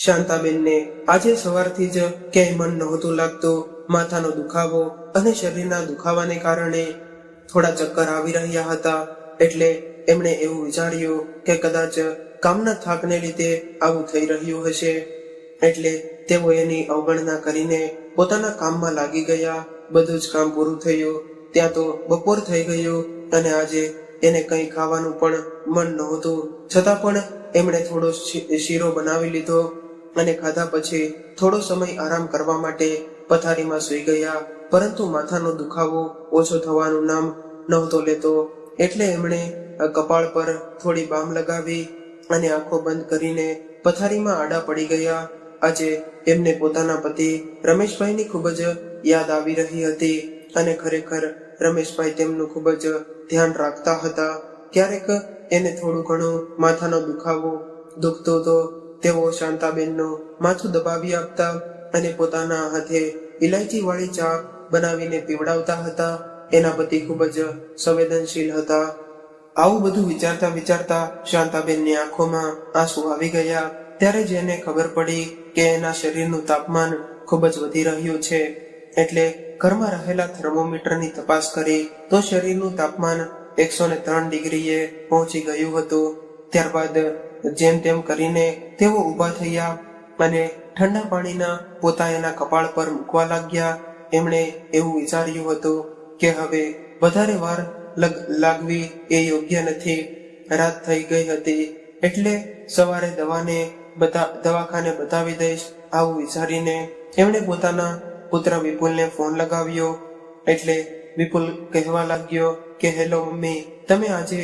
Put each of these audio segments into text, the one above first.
શાંતાબેનને આજે સવારથી જ ક્યાંય મન નહોતું લાગતું. માથાનો દુખાવો અને શરીરના દુખાવાને કારણે થોડા ચક્કર આવી રહ્યા હતા. એટલે એમણે એવું વિચાર્યું કે કદાચ કામના થાકને લીધે આવું થઈ રહ્યું હશે. એટલે તેઓ એની અવગણના કરીને પોતાના કામમાં લાગી ગયા. બધું જ કામ પૂરું થયું ત્યાં તો બપોર થઈ ગયું અને આજે એને કંઈ ખાવાનું પણ મન નહોતું. છતાં પણ એમણે થોડો શીરો બનાવી લીધો અને ખાધા પછી થોડો સમય આરામ કરવા માટે પથારીમાં સૂઈ ગયા. પરંતુ માથાનો દુખાવો ઓછો થવાનું નામ નહોતો લેતો. એટલે એમણે કપાળ પર થોડી બામ લગાવી અને આંખો બંધ કરીને પથારીમાં આડા પડી ગયા. આજે એમને પોતાના પતિ રમેશભાઈની ખૂબ જ યાદ આવી રહી હતી અને ખરેખર રમેશભાઈ તેમનું ખૂબ જ ધ્યાન રાખતા હતા. ક્યારેક એને થોડું ઘણું માથાનો દુખાવો દુખતો તો તેઓ શાંતાબેનનું માથું દબાવી આપતા અને પોતાના હાથે ઇલાયચી વાળી ચા બનાવીને પીવડાવતા હતા. એના પતિ ખૂબ જ સંવેદનશીલ હતા. આવું બધું વિચારતા વિચારતા શાંતાબેનની આંખોમાં આંસુ આવી ગયા. ત્યારે જ એને ખબર પડી કે એના શરીરનું તાપમાન ખૂબ જ વધી રહ્યું છે. એટલે ઘરમાં રહેલા થર્મોમીટરની તપાસ કરી તો શરીરનું તાપમાન 103 ડિગ્રીએ પહોંચી ગયું હતું. ત્યારબાદ જેમ તેમ કરીને તેઓ ઊભા થયા અને ઠંડા પાણીના પોતા એના કપાળ પર મૂકવા લાગ્યા. એમણે એવું વિચાર્યું હતું કે હવે વધારે વાર લાગવી એ યોગ્ય નથી. રાત થઈ ગઈ હતી એટલે સવારે દવાખાને બતાવી દઈશ. આવું વિચારીને એમણે પોતાના પુત્ર વિપુલને ફોન લગાવ્યો. એટલે વિપુલ કહેવા લાગ્યો કે હેલો મમ્મી, તમે આજે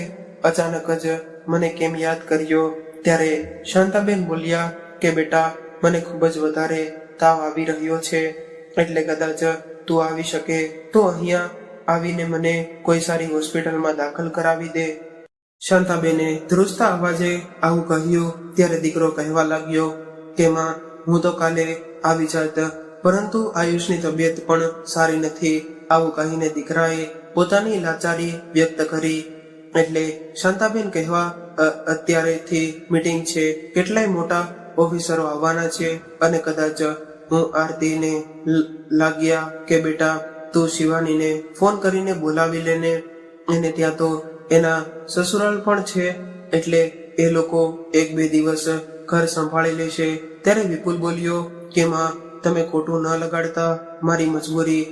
અચાનક જ મને કેમ યાદ કર્યો? ત્યારે શાંતાબેન બોલ્યા કે બેટા, મને ખૂબ જ વધારે તાવ આવી રહ્યો છે. એટલે કદાચ તું આવી શકે તો અહીંયા આવીને મને કોઈ સારી હોસ્પિટલમાં દાખલ કરાવી દે. શાંતાબેને ધ્રુજતા અવાજે આવું કહ્યું. ત્યારે દીકરો કહેવા લાગ્યો કે માં, હું તો કાલે આવી જાત, પરંતુ આયુષની તબિયત પણ સારી નથી. આવું કહીને દીકરાએ પોતાની લાચારી વ્યક્ત કરી. એટલે શાંતાબેન કહેવા અત્યારેથી મીટિંગ છે, કેટલાય મોટા ઓફિસરો આવવાના છે અને કદાચ હું આરતીને લાગ્યા કે બેટા તું શિવાનીને ફોન કરીને બોલાવી લેને, એને ત્યાં તો એના સસુરાલ પણ છે, એટલે એ લોકો 1-2 દિવસ ઘર સંભાળી લેશે. ત્યારે વિપુલ બોલ્યો કે માં, તમે ખોટું ન લગાડતા, મારી મજબૂરી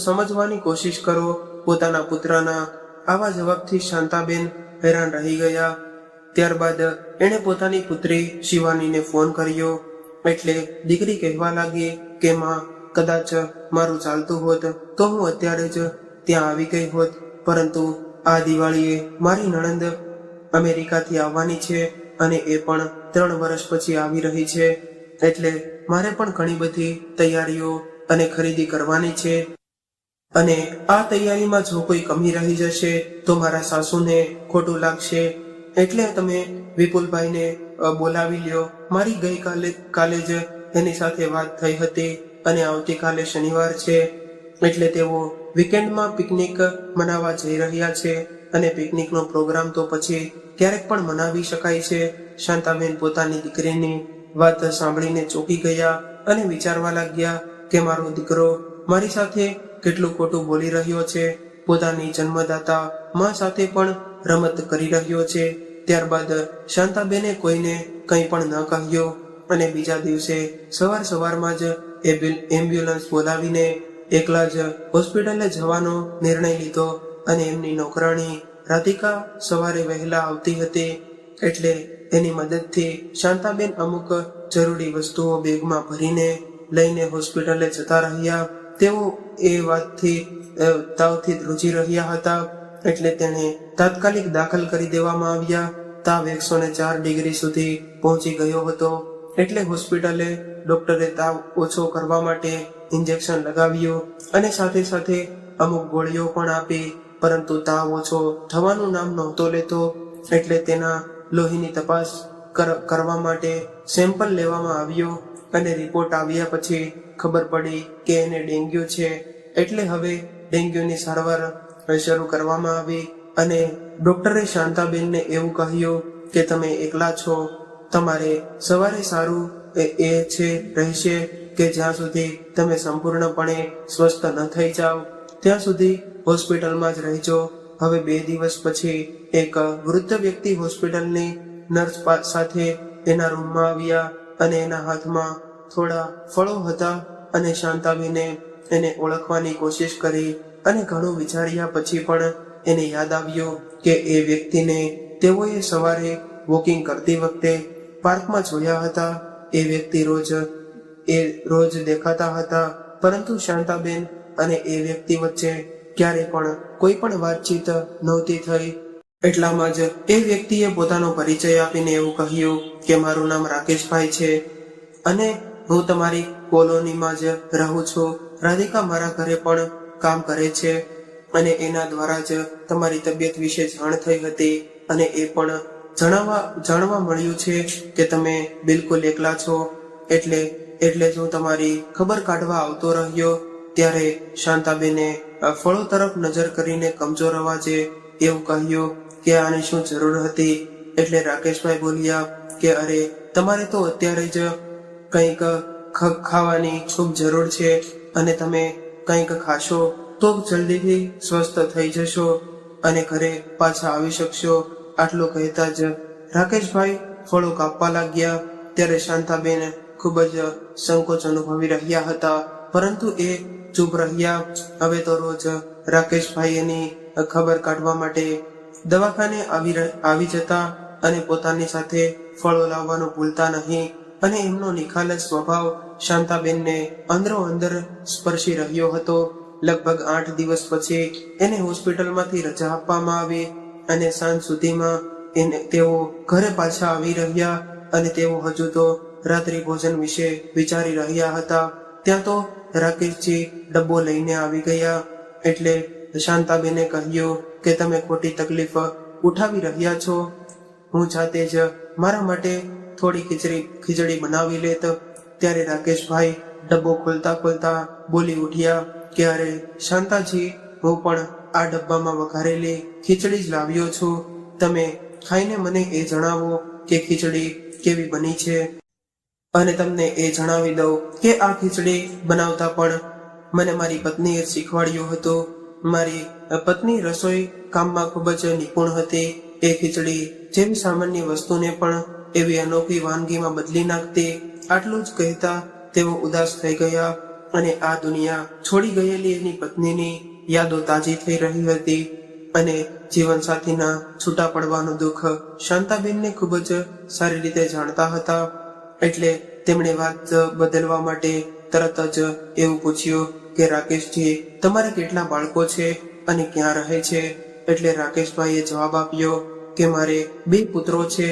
સમજવાની કોશિશ કરો. પોતાના પુત્રના આવા જવાબથી શાંતાબેન હેરાન રહી ગયા. ત્યારબાદ એણે પોતાની પુત્રી શિવાનીને ફોન કર્યો. એટલે દીકરી કહેવા લાગી કે માં, કદાચ મારું ચાલતું હોત તો હું અત્યારે જ ત્યાં આવી ગઈ હોત, પરંતુ આ દિવાળીએ મારી નણંદ અમેરિકાથી આવવાની છે અને એ પણ 3 વર્ષ પછી આવી રહી છે. એટલે મારે પણ ઘણી બધી તૈયારીઓ અને ખરીદી કરવાની છે અને આ તૈયારીમાં જો કોઈ કમી રહી જશે તો મારા સાસુને ખોટું લાગશે. એટલે તમે વિપુલભાઈને બોલાવી લ્યો. મારી કાલે જ એની સાથે વાત થઈ હતી અને આવતીકાલે શનિવાર છે, એટલે તેઓ વીકેન્ડમાં પિકનિક મનાવવા જઈ રહ્યા છે અને પિકનિકનો પ્રોગ્રામ તો પછી ક્યારેક પણ મનાવી શકાય છે. શાંતાબેન પોતાની દીકરીની વાત સાંભળીને ચોંકી ગયા અને વિચારવા લાગ્યા કે મારો દીકરો મારી સાથે કેટલું ખોટું બોલી રહ્યો છે. પોતાની જન્મદાતા માં સાથે પણ રમત કરી રહ્યો છે. ત્યારબાદ શાંતાબેને કોઈને કંઈ પણ ન કહ્યું અને બીજા દિવસે સવારમાં જ એમ્બ્યુલન્સ બોલાવીને એકલા જ હોસ્પિટલે જવાનો નિર્ણય લીધો અને એમની નોકરાણી રાધિકા સવારે વહેલા આવતી હતી. એટલે એની મદદથી શાંતાબેન અમુક જરૂરી વસ્તુઓ બેગમાં ભરીને લઈને હોસ્પિટલે જતા રહ્યા. તેઓ એ વાતથી તાવથી ધ્રુજી રહ્યા હતા, એટલે તેને તાત્કાલિક દાખલ કરી દેવામાં આવ્યા. તાવ 104 ડિગ્રી સુધી પહોંચી ગયો હતો. એટલે હોસ્પિટલે ડોક્ટરે તાવ ઓછો કરવા માટે ઇન્જેક્શન લગાવ્યું અને સાથે સાથે અમુક ગોળીઓ પણ આપી, પરંતુ તાવ ઓછો થવાનું નામ નહોતો લેતો. એટલે તેના લોહીની તપાસ કરવા માટે સેમ્પલ લેવામાં આવ્યો અને રિપોર્ટ આવ્યા પછી ખબર પડી કે એને ડેન્ગ્યુ છે. એટલે હવે ડેન્ગ્યુની સારવાર શરૂ કરવામાં આવી અને ડોક્ટરે શાંતાબેનને એવું કહ્યું કે તમે એકલા છો, તમારે સવારે સારું એ છે રહેશે કે જ્યાં સુધી તમે સંપૂર્ણપણે સ્વસ્થ ન થઈ જાઓ ત્યાં સુધી હોસ્પિટલમાં જ રહેજો. હવે 2 દિવસ પછી એક વૃદ્ધ વ્યક્તિ હોસ્પિટલની નર્સ સાથે એના રૂમમાં આવ્યા અને એના હાથમાં થોડા ફળો હતા અને શાંતાબેને એને ઓળખવાની કોશિશ કરી અને ઘણું વિચાર્યા પછી પણ એને યાદ આવ્યું કે એ વ્યક્તિને તેઓએ સવારે વોકિંગ કરતી વખતે પાર્કમાં જોયા હતા. એ વ્યક્તિ રોજ દેખાતા હતા, પરંતુ શાંતાબેન અને એ વ્યક્તિ વચ્ચે ક્યારે પણ કોઈ પણ વાતચીત નહોતી થઈ. એટલામાં જ એ વ્યક્તિએ પોતાનો પરિચય આપીને એવું કહ્યું કે મારું નામ રાકેશભાઈ છે અને હું તમારી કોલોનીમાં જ રહું છું. રાધિકા મારા ઘરે પણ કામ કરે છે અને એના દ્વારા જ તમારી તબિયત વિશે જાણ થઈ હતી અને એ પણ જાણવા મળ્યું છે કે તમે બિલકુલ એકલા છો. એટલે જ હું તમારી ખબર કાઢવા આવતો રહ્યો. ત્યારે શાંતાબેને ફળો તરફ નજર કરીને કમજોર અવાજે એવું કહ્યું કે આની શું જરૂર હતી. એટલે રાકેશભાઈ બોલ્યા કે અરે તમારે તો અત્યારે જ કંઈક ખાવાની ખૂબ જરૂર છે અને તમે કંઈક ખાશો તો જલ્દીથી સ્વસ્થ થઈ જશો અને ઘરે પાછા આવી શકશો. આટલું કહેતા જ રાકેશભાઈ ફળો કાપવા લાગ્યા. ત્યારે શાંતાબેન ખૂબ જ સંકોચ અનુભવી રહ્યા હતા, પરંતુ એ ચૂપ રહ્યા. હવે તો રોજ રાકેશભાઈ એની ખબર કાઢવા માટે દવાખાને આવી જતા અને પોતાની સાથે ફળો લાવવાનું ભૂલતા નહીં અને એમનો નિખાલસ સ્વભાવ શાંતાબેનને અંદરો અંદર સ્પર્શી રહ્યો હતો. લગભગ 8 દિવસ પછી એને હોસ્પિટલમાંથી રજા આપવામાં આવી અને સાંજ સુધીમાં તેઓ ઘરે પાછા આવી રહ્યા અને તેઓ હજુ તો રાત્રિ ભોજન વિશે વિચારી રહ્યા હતા. ત્યાં તો રાકેશજી ડબ્બો લઈને આવી ગયા. એટલે શાંતાબેને કહ્યું કે તમે ખોટી તકલીફ ઉઠાવી રહ્યા છો. હું જાતે જ મારા માટે થોડી ખીચડી બનાવી લેત. ત્યારે રાકેશભાઈ ડબ્બો ખોલતા બોલી ઉઠ્યા કે અરે શાંતાજી, હું પણ આ ડબ્બામાં વઘારેલી ખીચડી જ લાવ્યો છું. તમે ખાઈને મને એ જણાવો કે ખીચડી કેવી બની છે અને તમને એ જણાવી દઉં કે આ ખીચડી બનાવતા પણ મને મારી પત્નીએ શીખવાડ્યું હતું. મારી પત્ની રસોઈ કામમાં ખૂબ જ નિપુણ હતી. એ ખીચડી જેવી સામાન્ય વસ્તુને પણ એવી અનોખી વાનગીમાં બદલી નાખતી. આટલું જ કહેતા તેઓ ઉદાસ થઈ ગયા અને આ દુનિયા છોડી ગયેલી એની પત્નીની યાદો તાજી થઈ રહી હતી અને જીવનસાથીના છૂટા પડવાનું દુઃખ શાંતાબેનને ખૂબ જ સારી રીતે જાણતા હતા. એટલે તેમણે વાત બદલવા માટે તરત જ એવું પૂછ્યું કે રાકેશજી, તમારે કેટલા બાળકો છે અને ક્યાં રહે છે? એટલે રાકેશભાઈએ જવાબ આપ્યો કે મારે 2 પુત્રો છે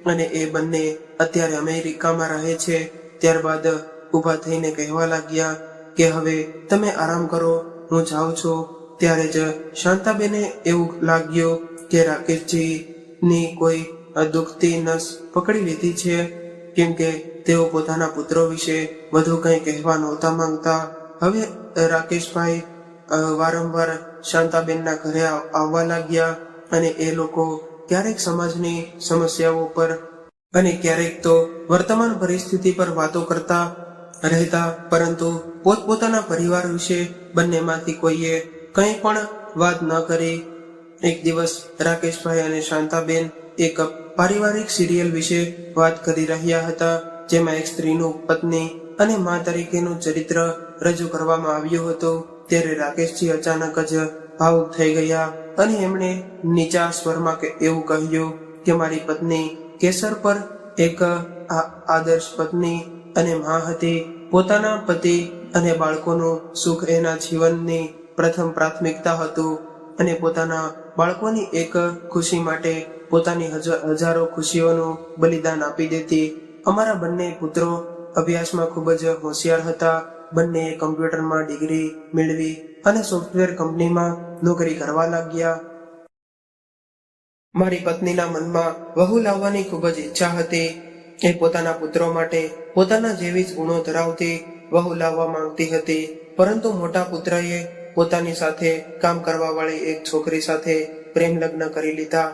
અને એ બંને અત્યારે અમેરિકામાં રહે છે. ત્યારબાદ ઊભા થઈને કહેવા લાગ્યા કે હવે તમે આરામ કરો, હું જાઉં છું. ત્યારે જ શાંતાબેને એવું લાગ્યું કે રાકેશજી ની કોઈ દુખતી નસ પકડી લીધી છે, કેમ કે તેઓ પોતાના પુત્રો વિશે વધુ કંઈ કહેવા નહોતા માંગતા. હવે રાકેશભાઈ વારંવાર શાંતાબેનના ઘરે આવવા લાગ્યા અને એ લોકો ક્યારેક સમાજની સમસ્યાઓ પર અને ક્યારેક તો વર્તમાન પરિસ્થિતિ પર વાતો કરતા રહેતા, પરંતુ પોતપોતાના પરિવાર વિશે બંનેમાંથી કોઈએ કંઈ પણ વાત ન કરી. એક દિવસ રાકેશભાઈ અને શાંતાબેન એક પારિવારિક સિરિયલ વિશે વાત કરી રહ્યા હતા, જેમાં એક સ્ત્રીનું પત્ની અને મા તરીકેનું ચરિત્ર રજૂ કરવામાં આવ્યું હતું. ત્યારે રાકેશજી અચાનક જ ભાવુક થઈ ગયા અને એમણે નીચા સ્વરમાં એવું કહ્યું કે મારી પત્ની કેસર પર એક આદર્શ પત્ની અને મા હતી. પોતાના પતિ અને બાળકોનું સુખ એના જીવનની પ્રથમ પ્રાથમિકતા હતું અને પોતાના બાળકોની એક ખુશી માટે પોતાની હજારો ખુશીઓનું બલિદાન આપી દેતી. અમારા બંને પુત્રો અભ્યાસમાં ખૂબ જ હોશિયાર હતા. બંને કમ્પ્યુટરમાં ડિગ્રી મેળવી અને સોફ્ટવેર કંપનીમાં નોકરી કરવા લાગ્યા. મારી પત્નીના મનમાં વહુ લાવવાની ખૂબ જ ઈચ્છા હતી. એ પોતાના પુત્રો માટે પોતાના જેવી જ ગુણો ધરાવતી વહુ લાવવા માંગતી હતી, પરંતુ મોટા પુત્રએ પોતાની સાથે કામ કરવા વાળી એક છોકરી સાથે પ્રેમ લગ્ન કરી લીધા,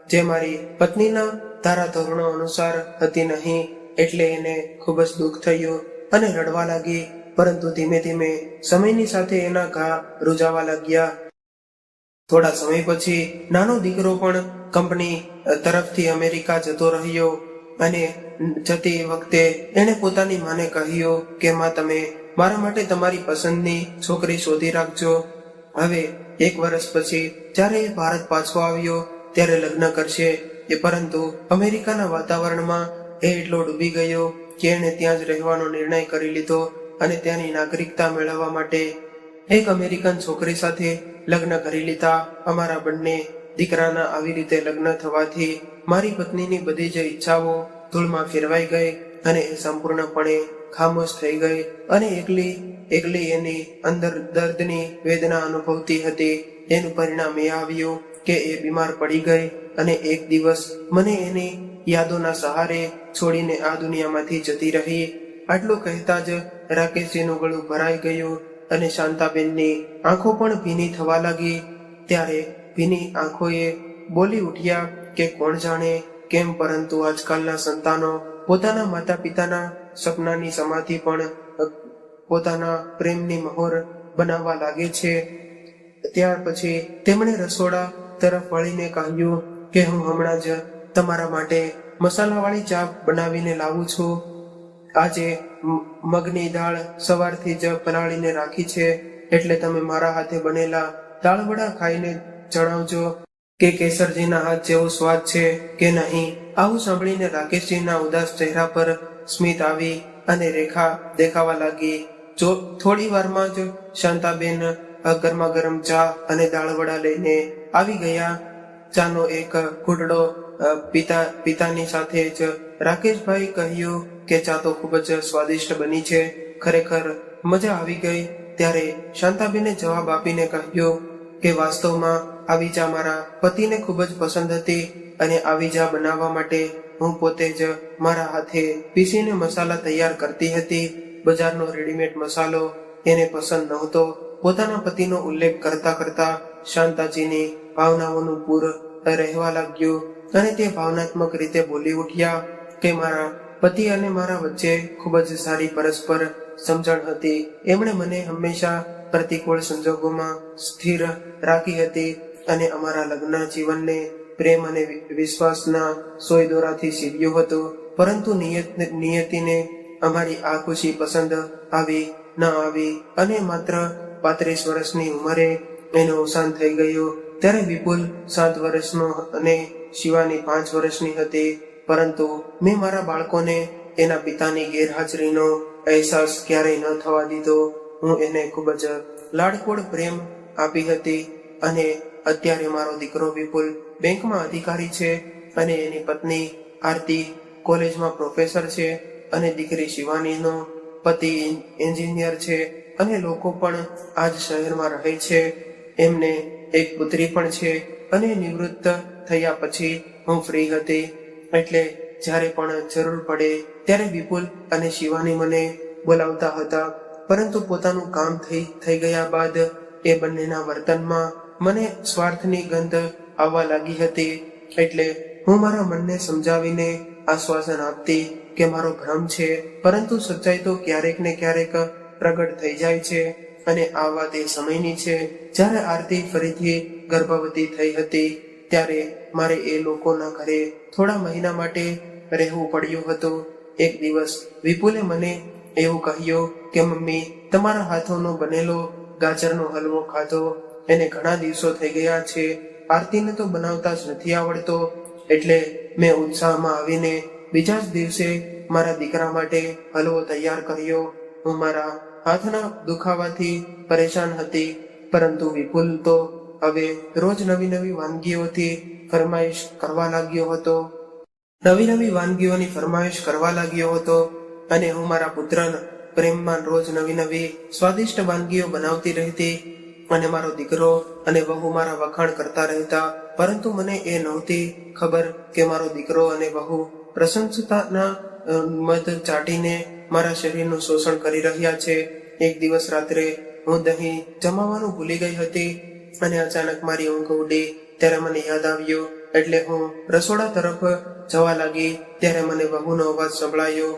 જે મારી પત્નીના ધારા ધોરણો અનુસાર હતી નહીં. એટલે એને ખૂબ જ દુઃખ થયું અને રડવા લાગી. પરંતુ ધીમે ધીમે સમયની સાથે એના ઘા રૂજાવા લાગ્યા. થોડા સમય પછી નાનો દીકરો પણ કંપની તરફથી અમેરિકા જતો રહ્યો અને જતી વખતે એણે પોતાની માને કહ્યું કે માં, તમે મારા માટે તમારી પસંદની છોકરી શોધી રાખજો. હવે 1 વર્ષ પછી જ્યારે એ ભારત પાછો આવ્યો ત્યારે લગ્ન કરશે. પરંતુ અમેરિકાના વાતાવરણમાં એ એટલો ડૂબી ગયો કે એણે ત્યાં જ રહેવાનો નિર્ણય કરી લીધો અને ત્યાંની નાગરિકતા મેળવવા માટે એક અમેરિકન છોકરી સાથે લગ્ન કરી લીધા. અમારા બંને દીકરાના આવી રીતે લગ્ન થવાથી મારી પત્નીની બધી જ ઈચ્છાઓ ધૂળમાં ફેરવાઈ ગઈ અને એ સંપૂર્ણપણે ખામોશ થઈ ગઈ અને એકલી એની અંદર દર્દની વેદના અનુભવતી હતી. એનું પરિણામ એ આવ્યું કે એ બીમાર પડી ગઈ અને એક દિવસ મને એની યાદોના સહારે છોડીને આ દુનિયામાંથી જતી રહી. આટલું કહેતા જ રાકેશજીનું ગળું ભરાઈ ગયું અને શાંતાબેનની આંખો પણ ભીની થવા લાગી. ત્યારે ભીની આંખોએ બોલી ઉઠ્યા કે કોણ જાણે કેમ, પરંતુ આજકાલના સંતાનો પોતાના માતા પિતાના સપનાની સમાધિ પણ પોતાના પ્રેમની મહોર બનાવવા લાગે છે. ત્યાર પછી તેમણે રસોડા તરફ વળીને કહ્યું કે હું હમણાં જ તમારા માટે મસાલાવાળી ચા બનાવીને લાવું છું. આજે મગની દાળ સવારથી જ પલાળીને રાખી છે, એટલે તમે મારા હાથે બનેલા દાળવડા ખાઈને જણાવજો કે કેસરજીના હાથ જેવો સ્વાદ છે કે નહીં. આવું સાંભળીને રાકેશજીના ઉદાસ ચહેરા પર સ્મિત આવી અને રેખા દેખાવા લાગી. જો થોડી વારમાં જ શાંતાબેન ગરમા ગરમ ચા અને દાળવડા લઈને આવી ગયા. ચાનો એક ઘૂંટડો પિતાની સાથે જ રાકેશભાઈ કહ્યું કે ચા તો ખૂબ જ સ્વાદિષ્ટ બની છે, ખરેખર મજા આવી ગઈ. ત્યારે શાંતાબેને જવાબ આપીને કહ્યું કે વાસ્તવમાં આવી ચા મારા પતિને ખૂબ જ પસંદ હતી અને આવી ચા બનાવવા માટે હું પોતે જ મારા હાથે પીસીને મસાલા તૈયાર કરતી હતી. બજારનો રેડીમેડ મસાલો એને પસંદ નહોતો. પોતાના પતિનો ઉલ્લેખ કરતા કરતા શાંતાજીની ભાવનાઓનું પૂર રહેવા લાગ્યું અને તે ભાવનાત્મક રીતે બોલી ઉઠ્યા કે મારા પતિ અને મારા વચ્ચે ખૂબ જ સારી પરસ્પર સમજણ હતી. એમણે મને હંમેશા પ્રતિકૂળ સંજોગોમાં સ્થિર રાખી હતી અને અમારા લગ્ન જીવનને પ્રેમ અને વિશ્વાસના સોય દોરાથી સીવ્યું હતું. પરંતુ નિયતિને અમારી આ ખુશી પસંદ આવી ન આવી અને માત્ર 35 વર્ષની ઉંમરે એનું અવસાન થઈ ગયું. ત્યારે વિપુલ 7 વર્ષનો અને શિવાની 5 વર્ષની હતી. પરંતુ મેં મારા બાળકોને એના પિતાની ગેરહાજરીનો અહેસાસ ક્યારેય ન થવા દીધો. હું એને ખૂબ જ લાડકોડ પ્રેમ આપી હતી અને અત્યારે મારો દીકરો વિપુલ બેંકમાં અધિકારી છે અને એની પત્ની આરતી કોલેજમાં પ્રોફેસર છે અને દીકરી શિવાનીનો પતિ એન્જિનિયર છે અને લોકો પણ આ જ શહેરમાં રહે છે. એમને એક પુત્રી પણ છે અને નિવૃત્ત થયા પછી હું ફ્રી હતી, એટલે જ્યારે પણ જરૂર પડે ત્યારે વિપુલ અને શિવાની મને બોલાવતા હતા. પરંતુ પોતાનું કામ થઈ ગયા બાદ એ બંનેના વર્તનમાં મને સ્વાર્થની ગંધ આવવા લાગી હતી. એટલે હું મારા મનને સમજાવીને આશ્વાસન આપતી કે મારો ભ્રમ છે, પરંતુ સચ્ચાઈ તો ક્યારેક ને ક્યારેક પ્રગટ થઈ જાય છે અને આ વાત એ સમયની છે જ્યારે આરતી ફરીથી ગર્ભવતી થઈ હતી. ત્યારે મારે એ લોકોના ઘરે થોડા મહિના માટે રહેવું પડ્યું હતું. એક દિવસ વિપુલે મને એવું કહ્યું કે મમ્મી, તમારા હાથોનો બનેલો ગાજરનો હલવો ખાધો, એને ઘણા દિવસો થઈ ગયા છે. આરતીને તો બનાવતા જ નથી આવડતો. એટલે મેં ઉત્સાહમાં આવીને બીજા જ દિવસે મારા દીકરા માટે હલવો તૈયાર કર્યો. હું મારા હાથના દુખાવાથી પરેશાન હતી, પરંતુ વિપુલ તો હવે રોજ નવી નવી વાનગીઓથી ફરમાઈશ કરવા લાગ્યો હતો. નવી વાનગીઓની ફરમાઈશ કરવા લાગ્યો હતો અને હું મારા પુત્રના પ્રેમમાં રોજ નવી સ્વાદિષ્ટ વાનગીઓ બનાવતી રહેતી અને મારો દીકરો અને વહુ મારા વખાણ કરતા રહેતા. પરંતુ મને એ નહોતી ખબર કે મારો દીકરો અને વહુ પ્રશંસતાના મધ ચાટીને મારા શરીરનું શોષણ કરી રહ્યા છે. એક દિવસ રાત્રે હું દહીં જમાવાનું ભૂલી ગઈ હતી અને અચાનક મારી ઊંઘ ઉડી. ત્યારે મને યાદ આવ્યું એટલે હું રસોડા તરફ જવા લાગી ત્યારે મને વહુનો અવાજ સંભળાયો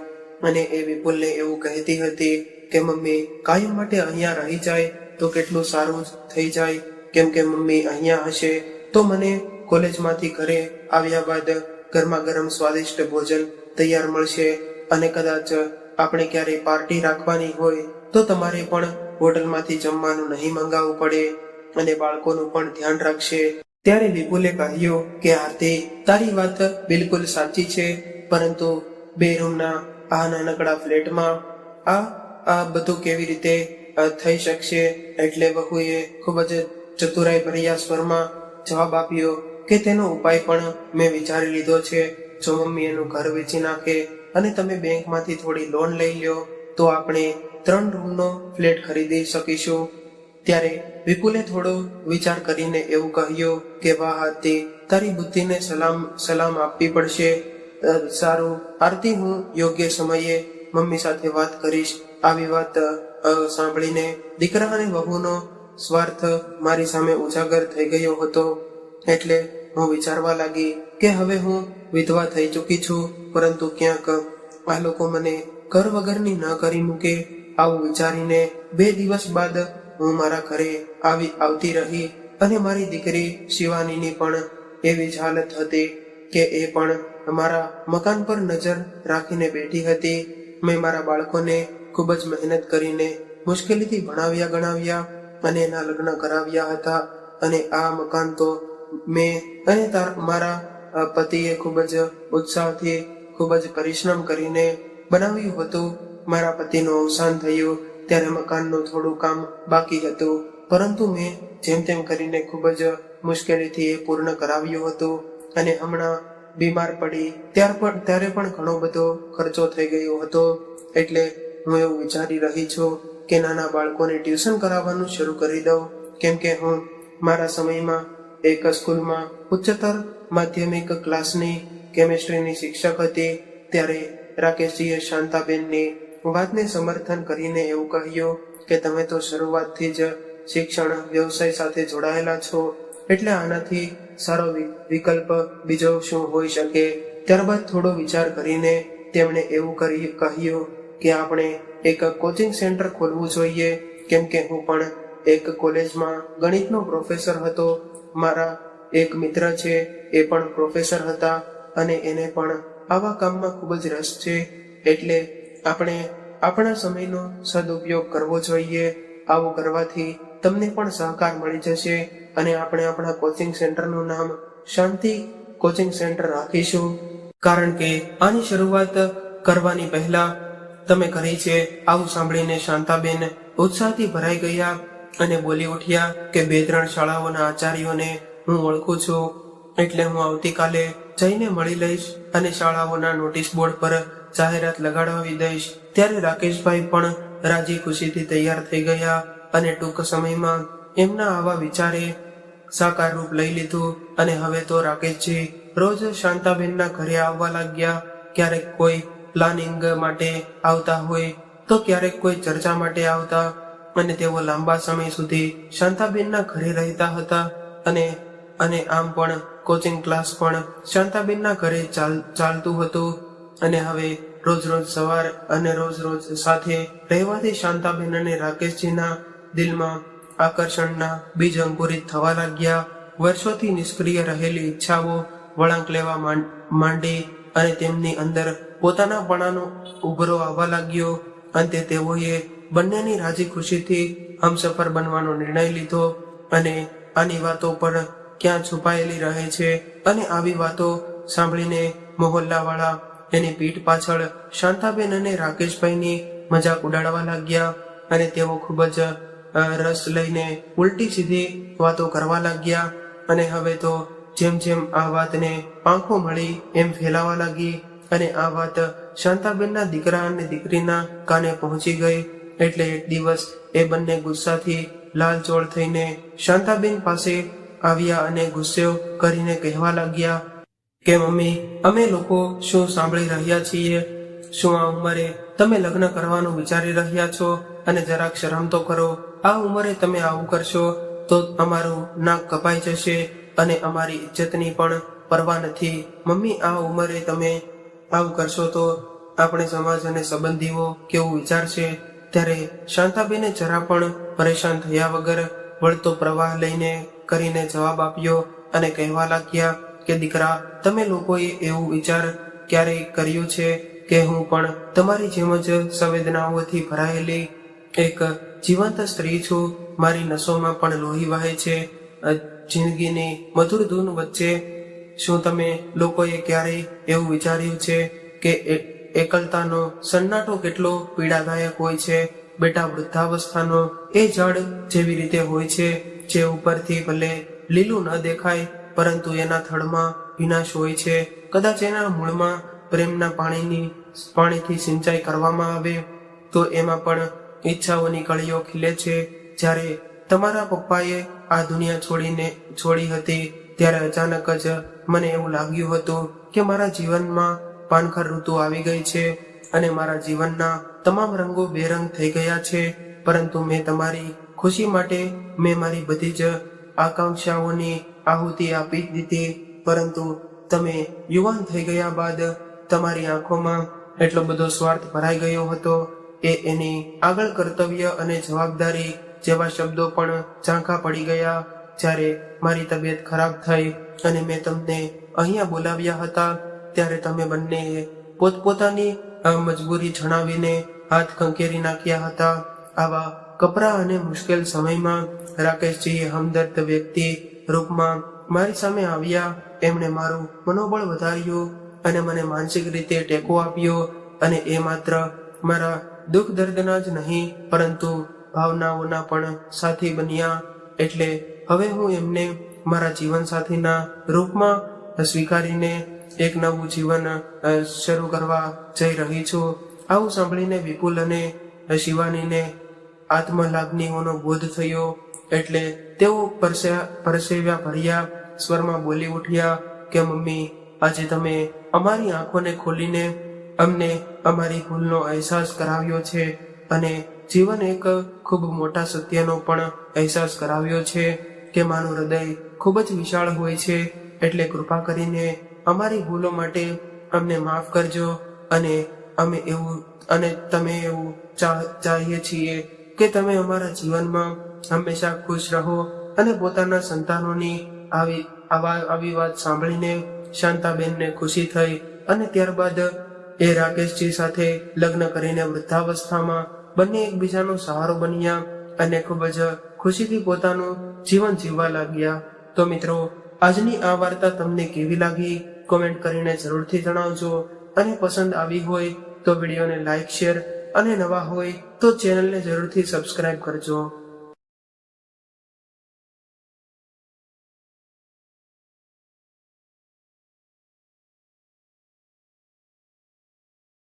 અને એ વિપુલને એવું કહેતી હતી કે મમ્મી કાયમ માટે અહીંયા રહી જાય તો કેટલું સારું થઈ જાય, કેમ કે મમ્મી અહીંયા હશે તો મને કોલેજમાંથી ઘરે આવ્યા બાદ ગરમા ગરમ સ્વાદિષ્ટ ભોજન તૈયાર મળશે અને કદાચ આપણે ક્યારેય પાર્ટી રાખવાની હોય તો તમારે પણ હોટલમાંથી જમવાનું નહીં મંગાવવું પડે અને બાળકોનું પણ ધ્યાન રાખશે. ત્યારે વિપુલે કહ્યું કે આરતી, તારી વાત બિલકુલ સાચી છે, પરંતુ 2 રૂમના આ નાનકડા ફ્લેટમાં આ બધું કેવી રીતે થઈ શકશે? એટલે વહુએ ખૂબ જ ચતુરાઈ ભર્યા સ્વરમાં જવાબ આપ્યો કે તેનો ઉપાય પણ મેં વિચારી લીધો છે. જો મમ્મી એનું ઘર વેચી નાખે અને તમે બેંકમાંથી થોડી લોન લઈ લ્યો તો આપણે 3 રૂમનો ફ્લેટ ખરીદી શકીશું. ત્યારે વિપુલે થોડો વિચાર કરીને એવું કહ્યું કે વાહ આરતી, તારી બુદ્ધિને સલામ આપવી પડશે. સારું આરતી, હું યોગ્ય સમયે મમ્મી સાથે વાત કરીશ. આવી વાત સાંભળીને દીકરા અને વહુનો સ્વાર્થ મારી સામે ઉજાગર થઈ ગયો હતો. એટલે હું વિચારવા લાગી કે હવે હું વિધવા થઈ ચૂકી છું, પરંતુ ક્યાંક આ લોકો મને ઘર વગરની ન કરી મૂકે. આવું વિચારીને 2 દિવસ બાદ હું મારા ઘરે આવતી રહી અને મારી દીકરી શિવાનીની પણ એવી જ હાલત હતી કે એ પણ મારા મકાન પર નજર રાખીને બેઠી હતી. મેં મારા બાળકોને ખૂબ જ મહેનત કરીને મુશ્કેલીથી ભણાવ્યા ગણાવ્યા અને એના લગ્ન કરાવ્યા હતા અને આ મકાન તો મેં અને મારા પતિએ ખૂબ જ ઉત્સાહથી ખૂબ જ પરિશ્રમ કરીને બનાવ્યું હતું. મારા પતિનું અવસાન થયું ત્યારે મકાનનું થોડું કામ બાકી હતું, પરંતુ મેં જેમ તેમ કરીને ખૂબ જ મુશ્કેલીથી એ પૂર્ણ કરાવ્યું હતું અને હમણાં બીમાર પડી ત્યારે પણ ઘણો બધો ખર્ચો થઈ ગયો હતો. એટલે હું એવું વિચારી રહી છું કે નાના બાળકોને ટ્યુશન કરાવવાનું શરૂ કરી દઉં, કેમ કે હું મારા સમયમાં એક સ્કૂલમાં ઉચ્ચતર માધ્યમિક ક્લાસની કેમેસ્ટ્રીની શિક્ષક હતી. ત્યારે રાકેશજીએ શાંતાબેનની વાતને સમર્થન કરીને એવું કહ્યું કે તમે તો શરૂઆતથી જ શિક્ષણ વ્યવસાય સાથે જોડાયેલા છો, એટલે આનાથી સારો વિકલ્પ બીજો શું હોઈ શકે. ત્યારબાદ થોડો વિચાર કરીને તેમણે એવું કહ્યું કે આપણે એક કોચિંગ સેન્ટર ખોલવું જોઈએ, કેમ કે હું પણ એક કોલેજમાં ગણિતનો પ્રોફેસર હતો. મારા એક મિત્ર છે, એ પણ પ્રોફેસર હતા અને એને પણ આવા કામમાં ખૂબ જ રસ છે. એટલે આપણે આપણા સમયનો સદુપયોગ કરવો જોઈએ. આવું કરવાથી તમને પણ સહકાર મળી જશે અને આપણે આપણા કોચિંગ સેન્ટરનું નામ શાંતિ કોચિંગ સેન્ટર રાખીશું, કારણ કે આની શરૂઆત કરવાની પહેલા તમે કરી છે. આવું સાંભળીને શાંતાબેન ઉત્સાહથી ભરાઈ ગયા અને બોલી ઉઠ્યા કે 2-3 શાળાઓના આચાર્યોને હું ઓળખું છું, એટલે હું આવતીકાલે જઈને મળી લઈશ અને શાળાઓના નોટિસ બોર્ડ પર જાહેરાત લગાડવી દઈશ. ત્યારે રાકેશભાઈ પણ રાજી ખુશીથી તૈયાર થઈ ગયા અને ટૂંક સમયમાં એમના આવા વિચારે સાકાર રૂપ લઈ લીધું અને હવે તો રાકેશજી રોજ શાંતાબેનના ઘરે આવવા લાગ્યા. ક્યારેક કોઈ પ્લાનિંગ માટે આવતા હોય તો ક્યારેક કોઈ ચર્ચા માટે આવતા અને તેઓ લાંબા સમય સુધી શાંતાબેનના ઘરે રહેતા હતા અને આમ પણ કોચિંગ ક્લાસ પણ શાંતાબેનના ઘરે ચાલતું હતું. અને હવે રોજ સવાર અને રોજ સાથે રહેવાથી શાંતાબેન અને રાકેશજીના દિલમાં આકર્ષણના બીજ અંકુરિત થવા લાગ્યા. વર્ષોથી નિષ્ક્રિય રહેલી ઈચ્છાઓ વળાંક લેવા માંડી અને તેમની અંદર પોતાનાપણાનો ઉભરો આવવા લાગ્યો. અંતે તેઓએ બંનેની રાજી ખુશીથી હમસફર બનવાનો નિર્ણય લીધો અને આની વાતો પણ ક્યાં છુપાયેલી રહે છે અને આવી વાતો સાંભળીને મોહલ્લાવાળા એની પીઠ પાછળ શાંતાબેન અને રાકેશભાઈની મજાક ઉડાડવા લાગ્યા અને તેઓ ખૂબ જ રસ લઈને ઉલટી સીધી વાતો કરવા લાગ્યા. અને હવે તો જેમ જેમ આ વાતને પાંખો મળી એમ ફેલાવા લાગી અને આ વાત શાંતાબેનના દીકરા અને દીકરીના કાને પહોંચી ગઈ. એટલે એક દિવસ એ બંને ગુસ્સાથી લાલચોળ થઈને શાંતાબેન પાસે આવ્યા અને ગુસ્સો કરીને કહેવા લાગ્યા કે મમ્મી, અમે લોકો શું સાંભળી રહ્યા છીએ? શું આ ઉંમરે તમે લગ્ન કરવાનું વિચારી રહ્યા છો? અને જરાક શરમ તો કરો. આ ઉંમરે તમે આવું કરશો તો અમારું નાક કપાઈ જશે અને અમારી ઇજ્જતની પણ પરવા નથી. મમ્મી, આ ઉંમરે તમે આવું કરશો તો આપણે સમાજ અને સંબંધીઓ કેવું વિચારશે? ત્યારે શાંતાબેને જરા પણ પરેશાન થયા વગર વળતો પ્રવાહ લઈને કરીને જવાબ આપ્યો અને કહેવા લાગ્યા કે દીકરા, તમે લોકોએ એવું વિચાર ક્યારેય કર્યું છે કે હું પણ તમારી જેમ જ સંવેદનાઓથી ભરાયેલી એક જીવંત સ્ત્રી છું? મારી નસોમાં પણ લોહી વહે છે જિંદગીની મધુર ધૂન વચ્ચે. શું તમે લોકોએ ક્યારેય એવું વિચાર્યું છે કે એકલતાનો સન્નાટો કેટલો પીડાદાયક હોય છે? બેટા, વૃદ્ધાવસ્થાનો એ ઝાડ જેવી રીતે હોય છે જે ઉપરથી ભલે લીલું ન દેખાય પરંતુ એના થડમાં વિનાશ હોય છે. કદાચ એના મૂળમાં પ્રેમના પાણીથી સિંચાઈ કરવામાં આવે તો એમાં પણ ઈચ્છાઓની કળીઓ ખીલે છે. જ્યારે તમારા પપ્પાએ આ દુનિયા છોડી હતી ત્યારે અચાનક જ મને એવું લાગ્યું હતું કે મારા જીવનમાં પાનખર ઋતુ આવી ગઈ છે અને મારા જીવનના તમામ રંગો બેરંગ થઈ ગયા છે. પરંતુ મેં તમારી ખુશી માટે મેં મારી બધી જ આકાંક્ષાઓની આહુતિ આપી દીધી. પરંતુ તમે યુવાન થઈ ગયા બાદ તમારી આંખોમાં એટલો બધો સ્વાર્થ ભરાઈ ગયો હતો એ એની આગળ કર્તવ્ય અને જવાબદારી જેવા શબ્દો પણ ઝાંખા પડી ગયા. જ્યારે મારી તબિયત ખરાબ થઈ અને મેં તમને અહીંયા બોલાવ્યા હતા ત્યારે તમે બંનેએ પોતપોતાની મજબૂરી જણાવીને હાથ ખંખેરી નાખ્યા હતા. આવા કપરા અને મુશ્કેલ સમયમાં રાકેશજીએ હમદર્દ વ્યક્તિ રૂપમાં મારી સામે આવ્યા. એમણે મારું મનોબળ વધાર્યું અને મને માનસિક રીતે ટેકો આપ્યો અને એ માત્ર મારા દુઃખ દર્દના જ નહીં પરંતુ ભાવનાઓના પણ સાથી બન્યા. એટલે હવે હું એમને મારા જીવન સાથીના રૂપમાં સ્વીકારીને એક નવું જીવન શરૂ કરવા જઈ રહી છું. આવું સાંભળીને વિપુલ અને શિવાનીને આત્મલાગ્નિઓનો બોધ થયો. એટલે તેઓ પરસેવ્યા ભર્યા સ્વરમાં બોલી ઉઠ્યા કે મમ્મી, આજે તમે અમારી આંખોને ખોલીને અમને અમારી ભૂલનો અહેસાસ કરાવ્યો છે અને જીવન એક ખૂબ મોટા સત્યનો પણ અહેસાસ કરાવ્યો છે કે માનું હૃદય ખૂબ જ વિશાળ હોય છે. એટલે કૃપા કરીને અમારી ભૂલો માટે અમને માફ કરજો અને તમે એવું ચાહીએ છીએ કે તમે અમારા જીવનમાં હંમેશા ખુશ રહો. અને પોતાના સંતાનોની આવી વાત સાંભળીને શાંતાબેનને ખુશી થઈ અને ત્યારબાદ એ રાકેશજી સાથે લગ્ન કરીને વૃદ્ધાવસ્થામાં બંને એકબીજાનો સહારો બન્યા અને ખૂબ જ ખુશીથી પોતાનું જીવન જીવવા લાગ્યા. તો મિત્રો, આજની આ વાર્તા તમને કેવી લાગી કોમેન્ટ કરીને જરૂરથી જણાવજો અને પસંદ આવી હોય તો વિડીયોને લાઈક, શેર અને નવા હોય તો ચેનલને જરૂરથી સબસ્ક્રાઇબ કરજો.